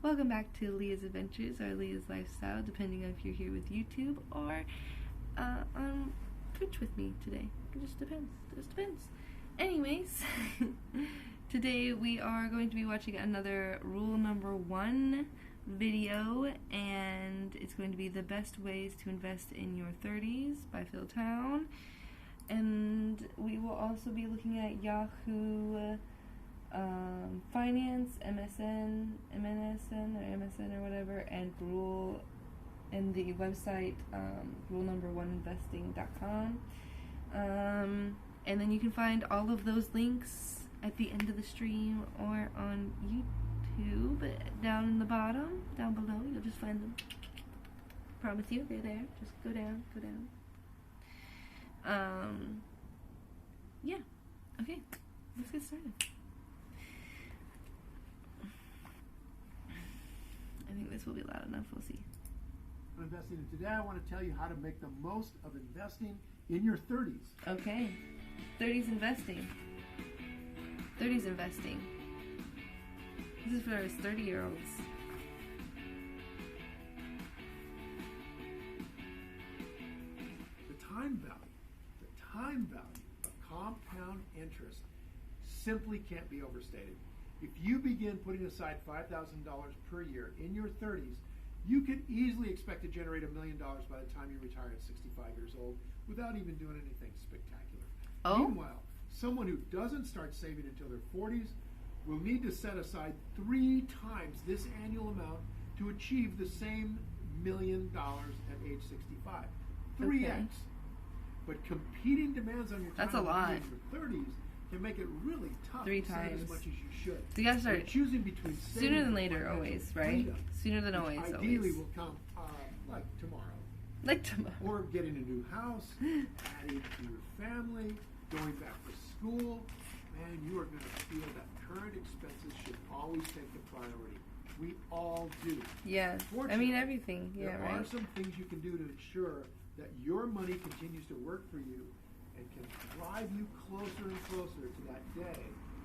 Welcome back to Leah's Adventures or Leah's Lifestyle, depending on if you're here with YouTube or on Twitch with me today. It just depends. Anyways, today we are going to be watching another rule number 1 video, and it's going to be the best ways to invest in your 30s by Phil Town. And we will also be looking at Yahoo Finance, MSN or whatever, and rule and the website rule1investing.com. And then you can find all of those links at the end of the stream or on YouTube down in the bottom, down below. You'll just find them. Promise you, they're there. Just go down. Yeah. Okay, let's get started. I think this will be loud enough. We'll see. Investing, and today I want to tell you how to make the most of investing in your 30s. Okay. 30s investing. This is for us 30-year-olds. The time value of compound interest simply can't be overstated. If you begin putting aside $5,000 per year in your 30s, you can easily expect to generate $1 million by the time you retire at 65 years old without even doing anything spectacular. Oh? Meanwhile, someone who doesn't start saving until their 40s will need to set aside 3 times this annual amount to achieve the same $1 million at age 65. 3x. Okay. But competing demands on your time That's a lot. in your 30s can make it really tough 3 to save times. as much as you should. So you gotta start choosing between sooner than later, always, right? Sooner than always, Ideally always. will come like tomorrow. Like tomorrow. Or getting a new house, adding to your family, going back to school. Man, you are going to feel that current expenses should always take the priority. We all do. Yeah. I mean everything. Yeah, there right. are some things you can do to ensure that your money continues to work for you and can drive you closer and closer to that day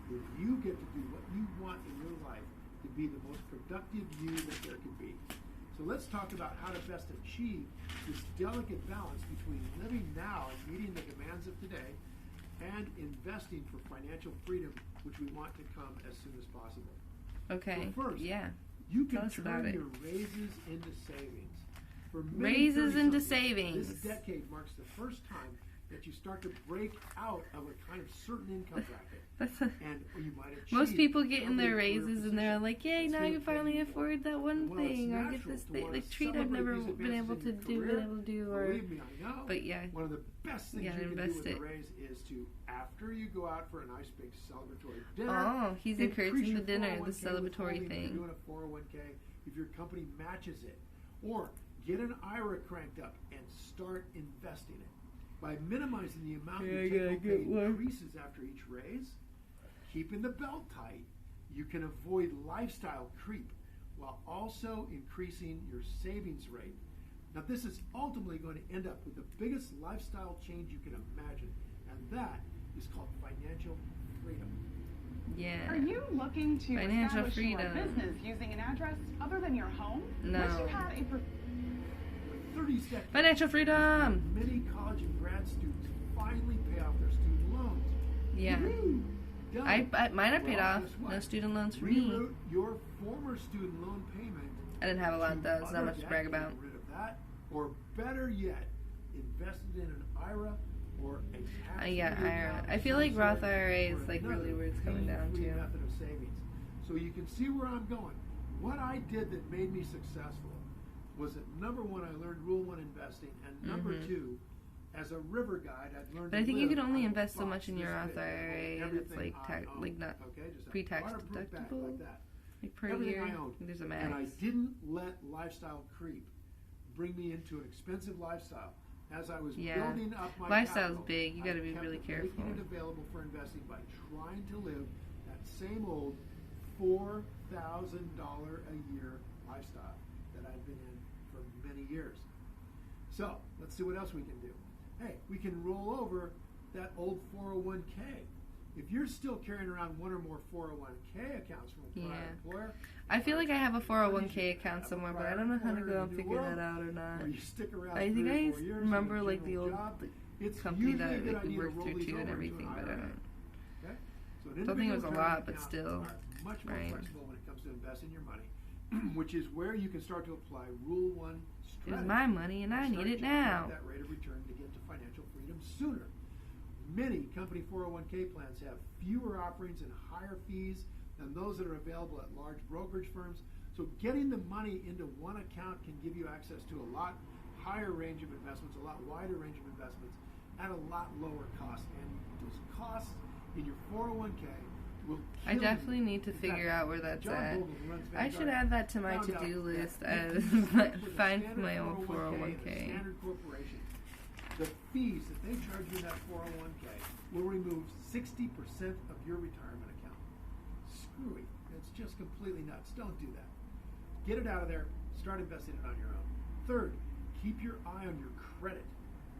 when you get to do what you want in your life to be the most productive you that there can be. So let's talk about how to best achieve this delicate balance between living now and meeting the demands of today and investing for financial freedom, which we want to come as soon as possible. Okay. So first, yeah. you can Tell us about turn it. your raises into savings. For many Raises into 30-somethings, savings. This decade marks the first time that you start to break out of a kind of certain income bracket. And you might achieve Most people get in their probably a career raises and they're position. like, yay, That's now I what can finally people want. afford that one Well, it's thing, or get natural this to thing, wanna like treat I've celebrate never these been able advances to in do, your career. or, Believe me, I know. but yeah. One of the best things Yeah, you can do invest with it. a raise is to, after you go out for a nice big celebratory dinner. Oh, he's increase encouraging the your dinner, 401k the celebratory withholding if thing. You're doing a 401k if your company matches it. Or get an IRA cranked up and start investing it. By minimizing the amount your take-home pay increases after each raise, keeping the belt tight, you can avoid lifestyle creep while also increasing your savings rate. Now, this is ultimately going to end up with the biggest lifestyle change you can imagine, and that is called financial freedom. Yeah. Are you looking to Financial establish freedom. your business using an address other than your home? No. Wish you had a 30 seconds. Financial freedom. Many college and grad students finally pay off their student loans. Yeah. Woo! Done. Mine are paid Well, off. guess what? No student loans for me. Reroute your former student loan payment. I didn't have a lot to though. It's not other much to debt, brag get about. rid of that, or better yet, invested in an IRA or a tax Yeah, IRA. I feel like Roth IRA is like really where it's coming down pain-free to. method of savings. So you can see where I'm going. What I did that made me successful was that number 1, I learned Rule 1 investing, and number 2, as a river guide, I'd learned. But I to think you live can only on a invest so box much in your this Roth big. IRA that's Everything like I tax, own. like not Okay, just a pre-tax waterproof bag deductible, like that. like per Everything year. I owned. There's a And I max. didn't let lifestyle creep bring me into an expensive lifestyle. As I was Yeah. building up my Lifestyle's capital, big. You I gotta be kept really careful. making it available for investing by trying to live that same old $4,000 a year lifestyle that I've been in for many years. So let's see what else we can do. Hey, we can roll over that old 401k. If you're still carrying around one or more 401k accounts from a prior employer, I feel like I have a 401k account somewhere, but I don't know how to go and figure that out or not. or you stick around I think 3 or I 4 years remember like the general old job, it's company that usually a good like, we idea to worked roll through these too and over everything, into an but I IRA. don't. Okay? So an Don't think it was a individual lot, retirement but accounts still, are much more right. flexible when it comes to investing your money, which is where you can start to apply Rule 1 strategy. It's my money and I Start need it jumping now. up that rate of return to get to financial freedom sooner. Many company 401k plans have fewer offerings and higher fees than those that are available at large brokerage firms. So getting the money into one account can give you access to a lot higher range of investments, a lot wider range of investments at a lot lower cost. And those costs in your 401k will kill I definitely you. need to In figure fact, out where that's John at. Bogle, who runs I should Vanguard, add that to my found out to-do that list if as you stick with a find standard my own 401k and a 401k. standard corporation, the fees that they charge you in that 401k will remove 60% of your retirement account. Screwy. It's just completely nuts. Don't do that. Get it out of there. Start investing it on your own. Third, keep your eye on your credit.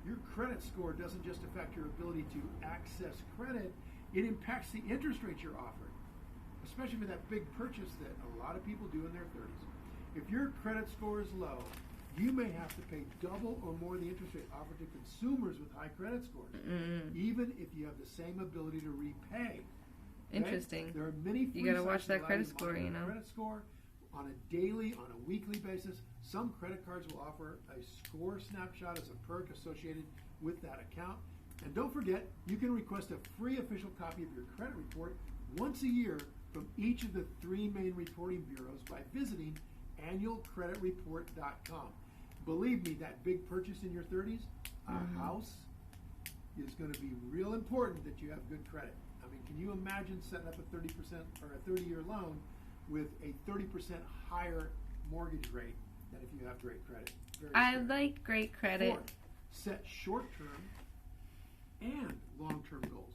Your credit score doesn't just affect your ability to access credit, it impacts the interest rates you're offered, especially for that big purchase that a lot of people do in their 30s. If your credit score is low, you may have to pay double or more the interest rate offered to consumers with high credit scores, even if you have the same ability to repay. Interesting. There are many free You gotta sites watch that allow credit to score, monitor you know. Credit score on a daily, on a weekly basis. Some credit cards will offer a score snapshot as a perk associated with that account. And don't forget, you can request a free official copy of your credit report once a year from each of the 3 main reporting bureaus by visiting annualcreditreport.com. Believe me, that big purchase in your 30s, a house, is going to be real important that you have good credit. I mean, can you imagine setting up a 30% or a 30-year loan with a 30% higher mortgage rate than if you have great credit? Very I scary. like great credit. Fourth, set short-term and long-term goals.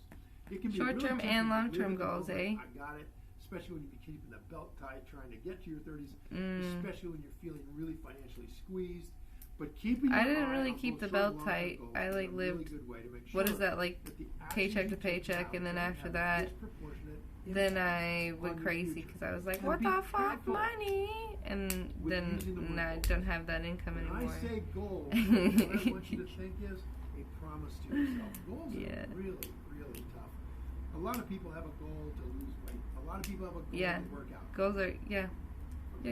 It can be Short-term really and tempting to long-term live in the goals, moment. eh? I got it. Especially when you be keeping the belt tight, trying to get to your 30s. Especially when you're feeling really financially squeezed. But keeping your I didn't eye really on keep both the short belt and long-term tight. goals I is like a lived. really good way to make What sure is that like? that the actions Paycheck to you take paycheck, now and then have after a that, disproportionate then impact I on went your crazy future. because I was like, And what be the fuck, careful money? And with then using the word I goals. don't have that income When anymore. I say goals, what I want you to think is a promise to yourself. Goals Yeah. are really, really tough. A lot of people have a goal to lose weight. A lot of people have a goal Yeah. to work out. Goals are, yeah,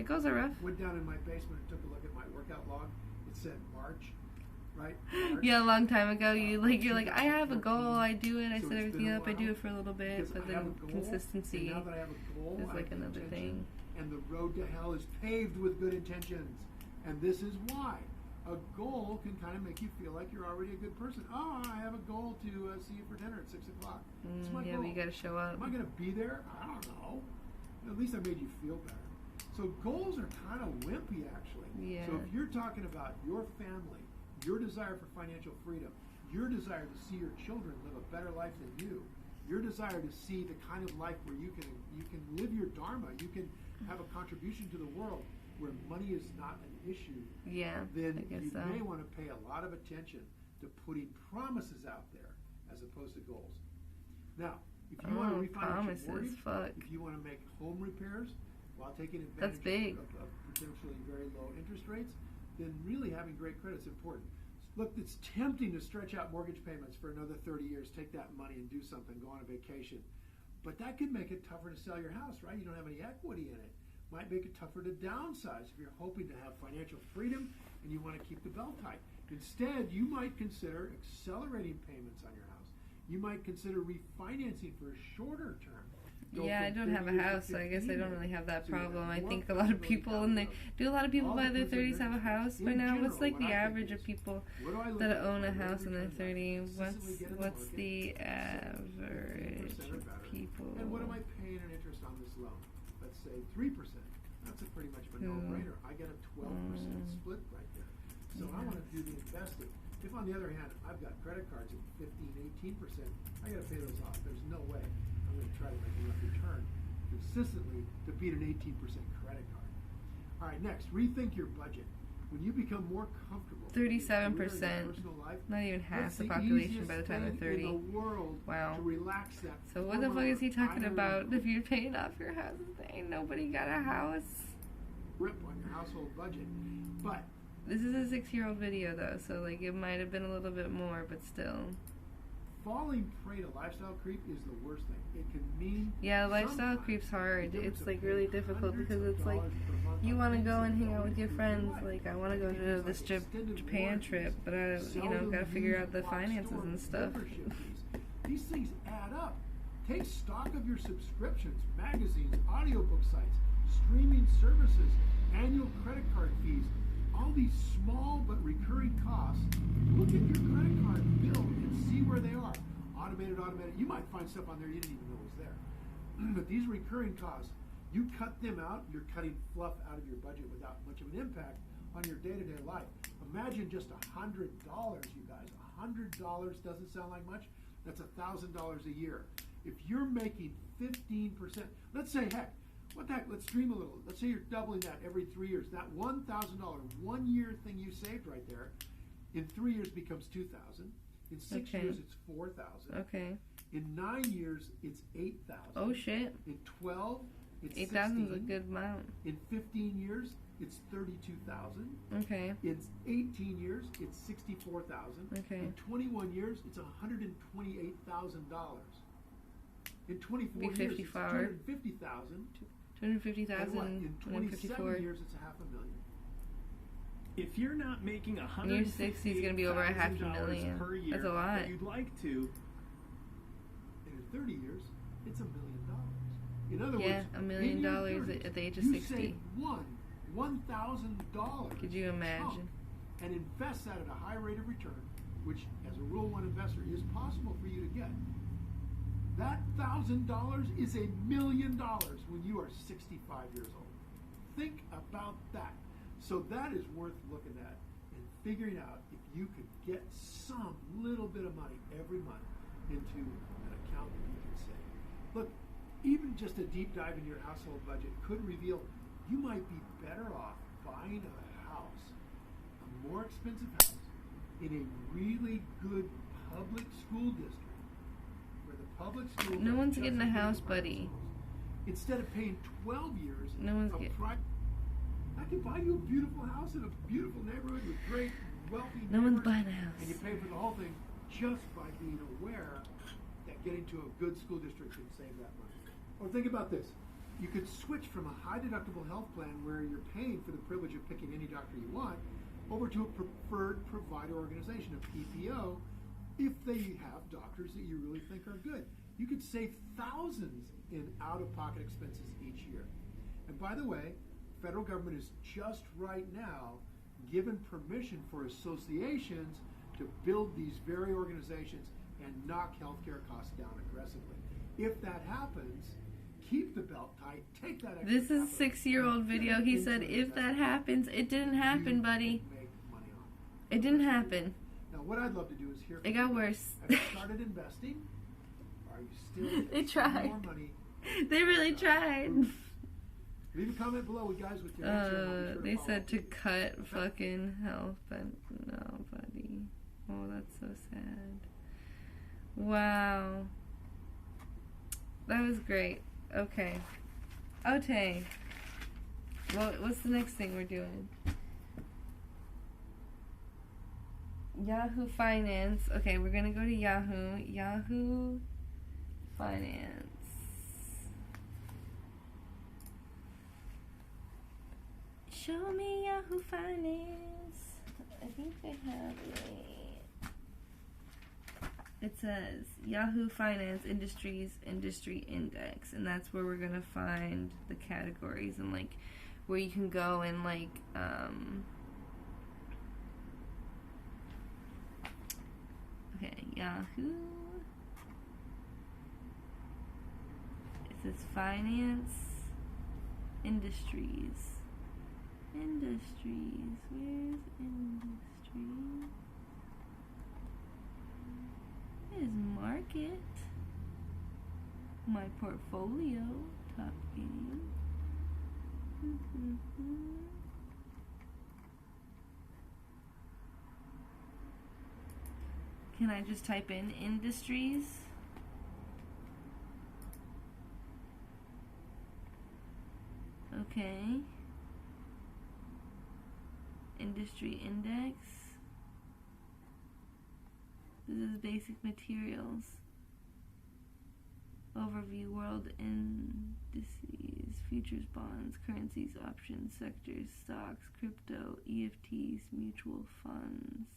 goals are rough. Went down in my basement and took a look at my workout log. It said March, right? March. Yeah, a long time ago, you're like, I have a 2014. goal, I do it, I So set it's everything been a up, I do while it for a little bit, Because but I have then a goal, consistency and now that I have a goal, is I like have another intention, thing. and the road to hell is paved with good intentions. And this is why. A goal can kind of make you feel like you're already a good person. Oh, I have a goal to see you for dinner at 6 o'clock. It's my Yeah, goal. but you gotta show up. Am I going to be there? I don't know. At least I made you feel better. So goals are kind of wimpy, actually. Yeah. So if you're talking about your family, your desire for financial freedom, your desire to see your children live a better life than you, your desire to see the kind of life where you can live your dharma, you can have a contribution to the world where money is not an issue, Yeah, then I guess you so. may want to pay a lot of attention to putting promises out there as opposed to goals. Now, if you want to refinance your mortgage, fuck. if you want to make home repairs while taking That's advantage big. of potentially very low interest rates, then really having great credit is important. Look, it's tempting to stretch out mortgage payments for another 30 years, take that money and do something, go on a vacation. But that could make it tougher to sell your house, right? You don't have any equity in it. Might make it tougher to downsize if you're hoping to have financial freedom and you want to keep the belt tight. Instead, you might consider accelerating payments on your house. You might consider refinancing for a shorter term. Go Yeah, I from don't have a 10 years to house, so I guess I 15 don't really have that So you have problem. I more think a lot of flexibility people down in the their road. do a lot of people All by their depends on 30s have a your house in by now. general, What's like what the I think average is, of people what do I look that at own a for house in their return on 30s? consistently get in the What's market, the 15% average or better. people? And what am I paying in interest on this loan? Let's say 3%. That's a pretty much of a no-brainer. I get a 12% split right there. So I want to do the investing. If on the other hand, I've got credit cards at 15, 18%, I got to pay those off. There's no way I'm going to try to make enough return consistently to beat an 18% credit card. All right, next, rethink your budget. When you become more comfortable, 37%, not even half the population by the time they're 30. In the world wow. To relax that. So what the fuck is he talking about? If you're paying off your house, ain't nobody got a house. Rip on your household budget, but this is a 6-year-old video though, so like it might have been a little bit more, but still. Falling prey to lifestyle creep is the worst thing. It can mean lifestyle creep's hard. It's like really difficult because it's like you want to go and hang out with your friends. Like I want to go to this Japan trip, but I gotta figure out the finances and stuff. These things add up. Take stock of your subscriptions, magazines, audiobook sites, streaming services, annual credit card fees, all these small but recurring costs. Look at your credit card bill and see where they are. Automated. You might find stuff on there you didn't even know was there. But these recurring costs, you cut them out, you're cutting fluff out of your budget without much of an impact on your day-to-day life. Imagine just $100, you guys. $100 doesn't sound like much. That's $1,000 a year. If you're making 15%, let's say, heck, what the heck, let's dream a little. Let's say you're doubling that every 3 years. That $1,000 1-year thing you saved right there, in 3 years becomes $2,000. In 6 years, it's $4,000. Okay. In 9 years, it's $8,000. Oh shit. In 12, it's $8,000 is a good amount. In 15 years, it's $32,000. Okay. In 18 years, it's $64,000. Okay. In 21 years, it's $128,000. In 24 years, it's $250,000. 250,000. In 27 years, it's $500,000. If you're not making in year 60 is going to be over $500,000 per year, that's a lot. But you'd like to. And in 30 years, it's $1 million. In other words, $1 million at the age of 60. You save $1,000. Could you imagine? And invest that at a high rate of return, which, as a Rule 1 investor, is possible for you to get. That $1,000 is $1 million when you are 65 years old. Think about that. So that is worth looking at and figuring out if you could get some little bit of money every month into an account that you can save. Look, even just a deep dive in your household budget could reveal you might be better off buying a house, a more expensive house, in a really good public school district where the public school... No one's getting a house, buddy. Instead of paying 12 years of private... I can buy you a beautiful house in a beautiful neighborhood with great, wealthy neighbors. No one's buying a house. And you pay for the whole thing just by being aware that getting to a good school district can save that money. Or think about this. You could switch from a high deductible health plan where you're paying for the privilege of picking any doctor you want over to a preferred provider organization, a PPO, if they have doctors that you really think are good. You could save thousands in out-of-pocket expenses each year. And by the way, federal government is just right now given permission for associations to build these very organizations and knock healthcare costs down aggressively. If that happens, keep the belt tight, take that extra. This is a 6-year-old video. He said, if that happens, it didn't happen, buddy. Make money on it didn't happen. Now, what I'd love to do is hear from it got you. worse. Have you started investing? Are you still they tried. More money? They really tried. Leave a comment below, guys, with your answer. They said to cut fucking health, but no, buddy. Oh, that's so sad. Wow. That was great. Okay. Okay. Well, what's the next thing we're doing? Yahoo Finance. Okay, we're gonna go to Yahoo. Yahoo Finance. Show me Yahoo Finance. I think they have it says Yahoo Finance Industries Industry Index, and that's where we're gonna find the categories and like where you can go and like okay, Yahoo. It says Finance Industries. Industries. Where's industry? There's market. My portfolio. Top game. Can I just type in industries? Okay. Industry index. This is basic materials. Overview, world indices, futures, bonds, currencies, options, sectors, stocks, crypto, EFTs, mutual funds.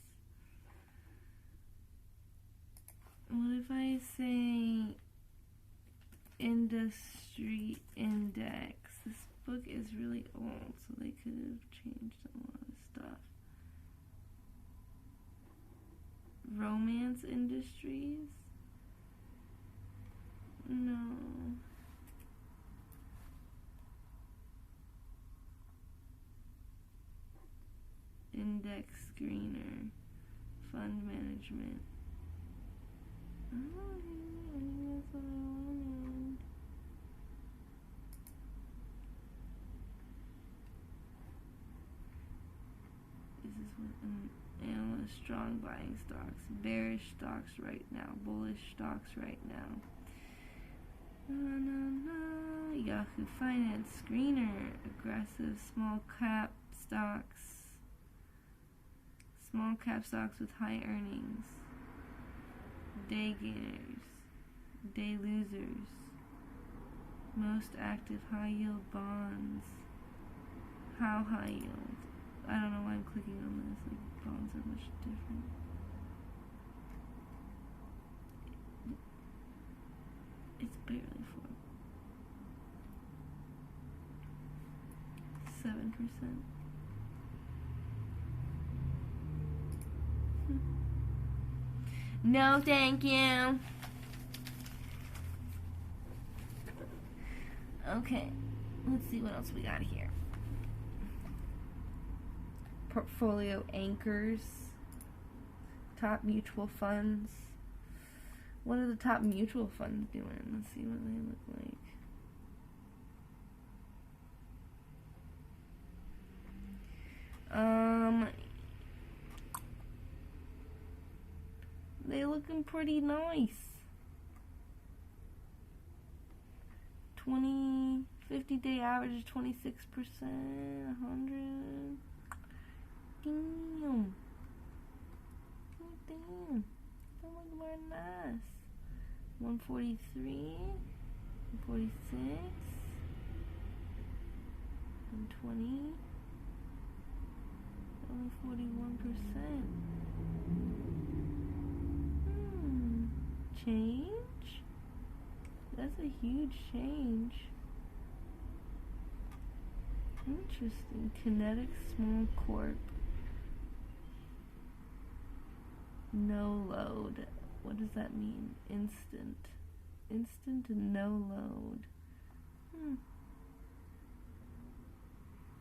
What if I say industry index? This book is really old, so they could have changed a lot of stuff. Romance industries? No. Index screener. Fund management. Oh, I think that's what I wanted. This is what an analyst, strong buying stocks, bearish stocks right now, bullish stocks right now. Yahoo Finance screener, aggressive small cap stocks with high earnings, day gainers, day losers, most active high yield bonds. How high yield? I don't know why I'm clicking on this, like bonds are much different. It's barely 7%. No, thank you. Okay, let's see what else we got here. Portfolio anchors, top mutual funds. What are the top mutual funds doing? Let's see what they look like. They looking pretty nice. 50-day average is 26%, 100. Damn. Oh, damn. That look more nice. 143, 146, 120, only 41%. Change? That's a huge change. Interesting. Kinetic Small Corp. No load. What does that mean? Instant. Instant and no load.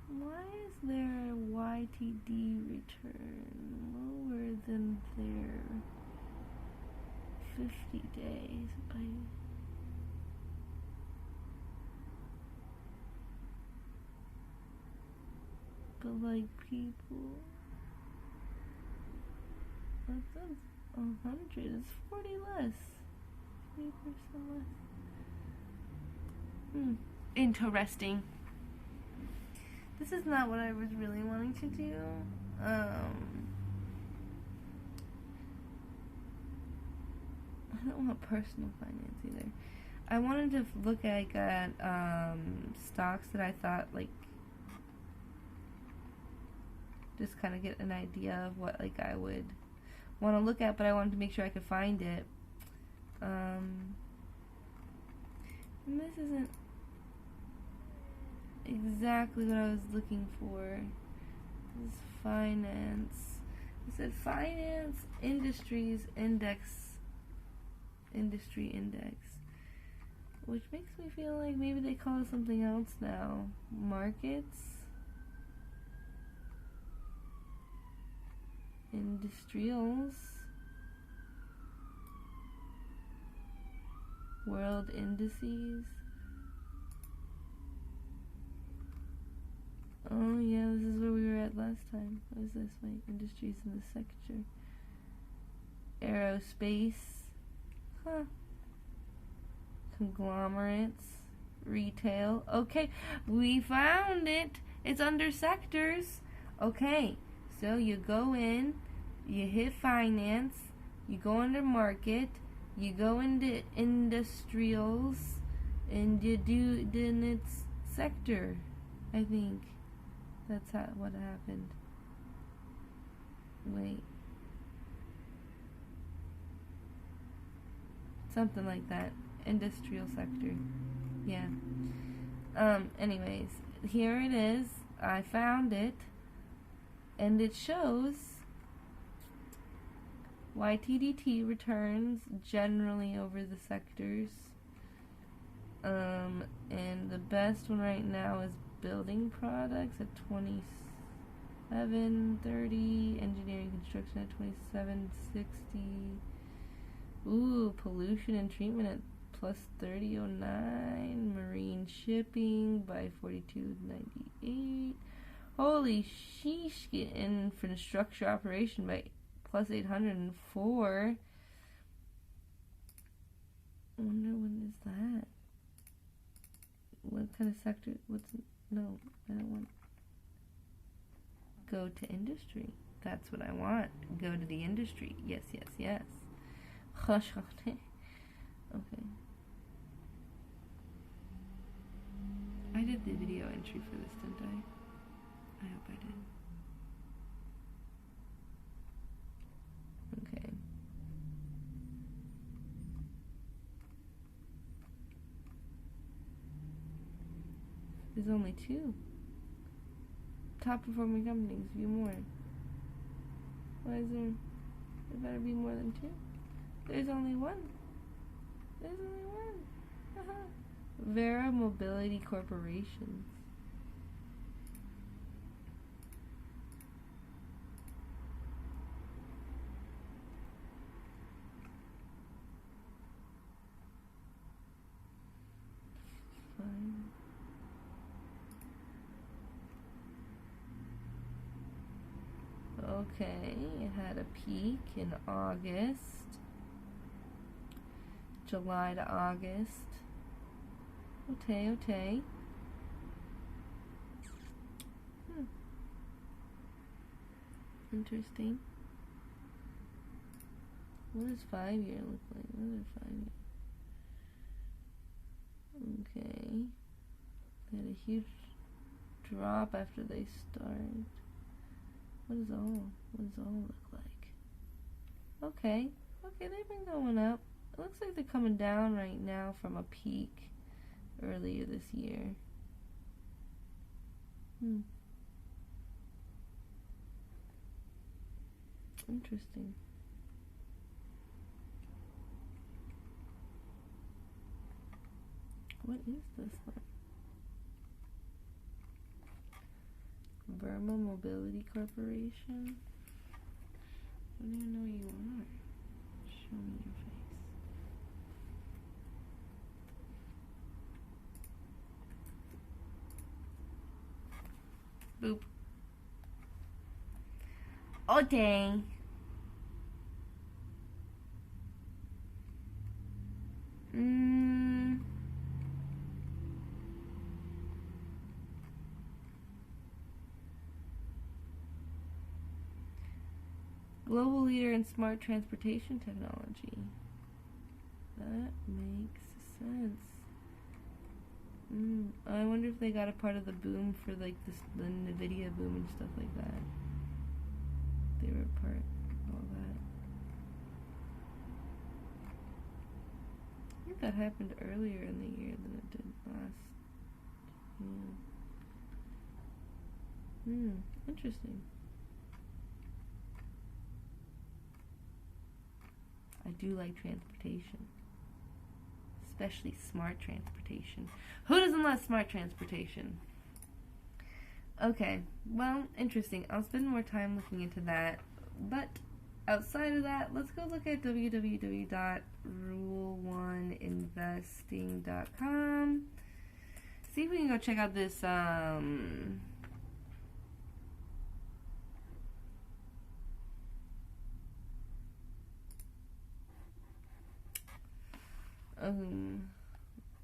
Why is their YTD return lower than their 50 days? But like people, that's 100. It's 40 less. 20% less. Interesting. This is not what I was really wanting to do. I don't want personal finance either. I wanted to look at stocks that I thought like just kind of get an idea of what like I would want to look at, but I wanted to make sure I could find it. And this isn't exactly what I was looking for. This is finance. It said finance industries index, industry index, which makes me feel like maybe they call it something else now. Markets, industrials, world indices. Oh yeah, this is where we were at last time. What is this? My industries in the sector. aerospace, conglomerates, retail. Okay, we found it. It's under sectors. Okay, so you go in, you hit finance, you go under market, you go into industrials, and you do, then it's sector, I think. That's what happened. Wait. Something like that. Industrial sector. Yeah. Anyways, here it is. I found it. And it shows YTDT returns generally over the sectors. And the best one right now is building products at 27.30, engineering construction at 27.60. Ooh, pollution and treatment at plus 30.09. Marine shipping by 42.98. Holy sheesh, infrastructure operation by plus 804. I wonder when is that? What kind of sector? No, I don't want. Go to industry. That's what I want. Go to the industry. Yes, yes, yes. Okay. I did the video entry for this, didn't I? I hope I did. Okay. There's only 2. Top performing companies, view more. Why is there better be more than 2? There's only 1. There's only 1. Vera Mobility Corporations. Fine. Okay, it had a peak in August. July to August. Okay. Interesting. What does 5-year look like? What is 5-year? Okay. They had a huge drop after they started. What does all look like? Okay, they've been going up. It looks like they're coming down right now from a peak earlier this year. Interesting. What is this one? Burma Mobility Corporation? I don't even know who you are. Show me your face. Boop. Oh dang. Global leader in smart transportation technology. That makes sense. I wonder if they got a part of the boom for like the NVIDIA boom and stuff like that. They were a part of all that. I think that happened earlier in the year than it did last. Yeah. Interesting. I do like transportation. Especially smart transportation. Who doesn't love smart transportation? Okay, well, interesting. I'll spend more time looking into that. But outside of that, let's go look at www.rule1investing.com. See if we can go check out this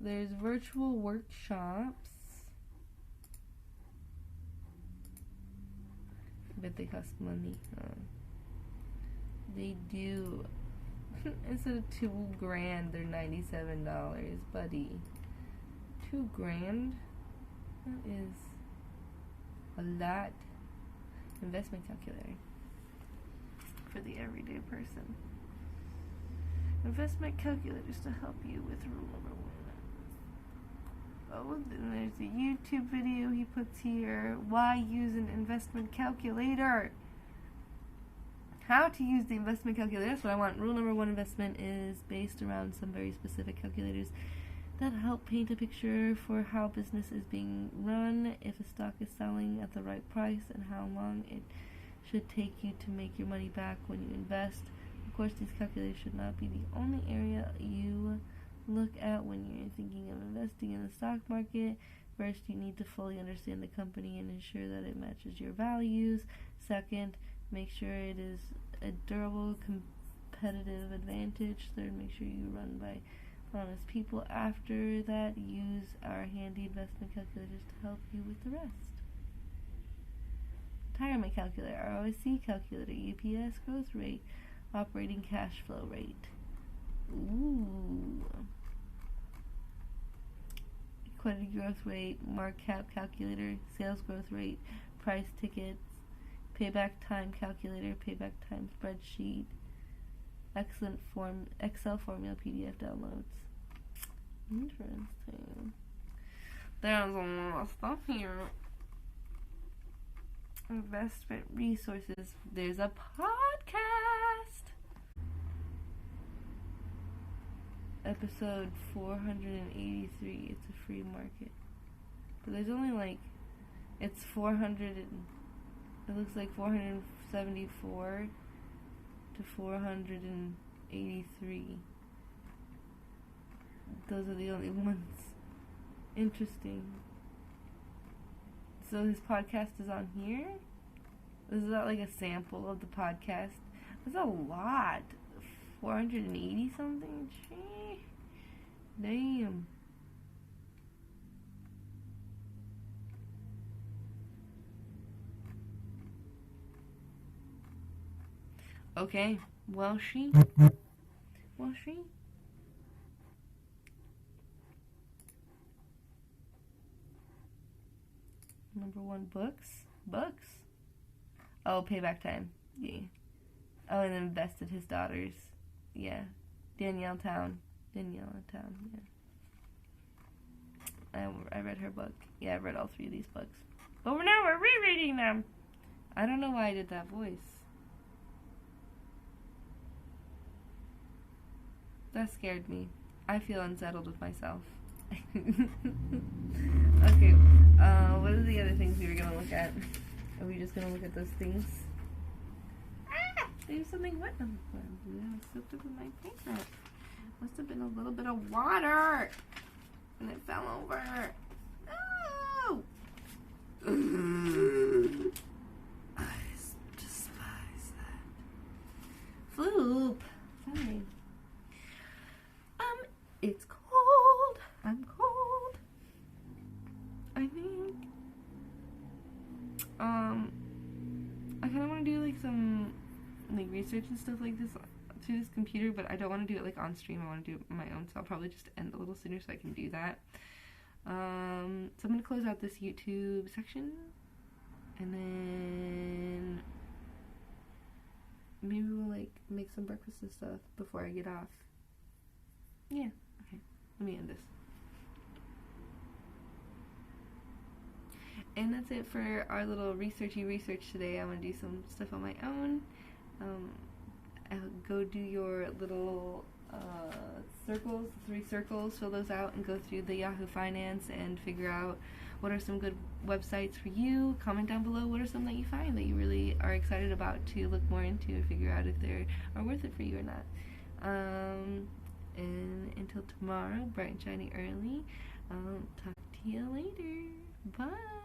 There's virtual workshops. I bet they cost money. They do. Instead of $2,000, they're $97, buddy. $2,000? That is a lot. Investment calculator for the everyday person. Investment calculators to help you with rule number 1. Oh, then there's a YouTube video he puts here. Why use an investment calculator? How to use the investment calculator. That's what I want. Rule number 1 investment is based around some very specific calculators that help paint a picture for how business is being run, if a stock is selling at the right price, and how long it should take you to make your money back when you invest. Of course, these calculators should not be the only area you look at when you're thinking of investing in the stock market. First, you need to fully understand the company and ensure that it matches your values. Second, make sure it is a durable competitive advantage. Third, make sure you run by honest people. After that, use our handy investment calculators to help you with the rest. Retirement calculator, ROIC calculator, EPS growth rate, operating cash flow rate. Ooh. Equity growth rate, market cap calculator, sales growth rate, price tickets, payback time calculator, payback time spreadsheet, excellent Excel formula PDF downloads. Interesting. There's a lot of stuff here. Investment resources. There's a podcast. Episode 483. It's a free market. But there's only it's 400 and it looks like 474 to 483. Those are the only ones. Interesting. So his podcast is on here? Is that like a sample of the podcast? That's a lot. 480 something? Gee. Damn. Okay. Well, she. Number 1, books. Oh, payback time. Yeah. Oh, and then invested his daughters. Yeah. Danielle Town. Yeah. I read her book. Yeah, I read all 3 of these books. But now we're rereading them. I don't know why I did that voice. That scared me. I feel unsettled with myself. Okay, what are the other things we were going to look at? Are we just going to look at those things? Ah! There's something wet on the floor. I soaked up with my paper. Must have been a little bit of water. And it fell over. No! I despise that. Floop. Sorry. It's cold. I'm cold. I think. I kind of want to do some research and stuff like this through this computer, but I don't want to do it on stream. I want to do it on my own, so I'll probably just end a little sooner so I can do that. So I'm gonna close out this YouTube section, and then maybe we'll make some breakfast and stuff before I get off. Yeah. Okay. Let me end this. And that's it for our little research today. I'm going to do some stuff on my own. I'll go do your little circles, 3 circles, fill those out and go through the Yahoo Finance and figure out what are some good websites for you. Comment down below what are some that you find that you really are excited about to look more into and figure out if they are worth it for you or not. And until tomorrow, bright and shiny early, I'll talk to you later. Bye.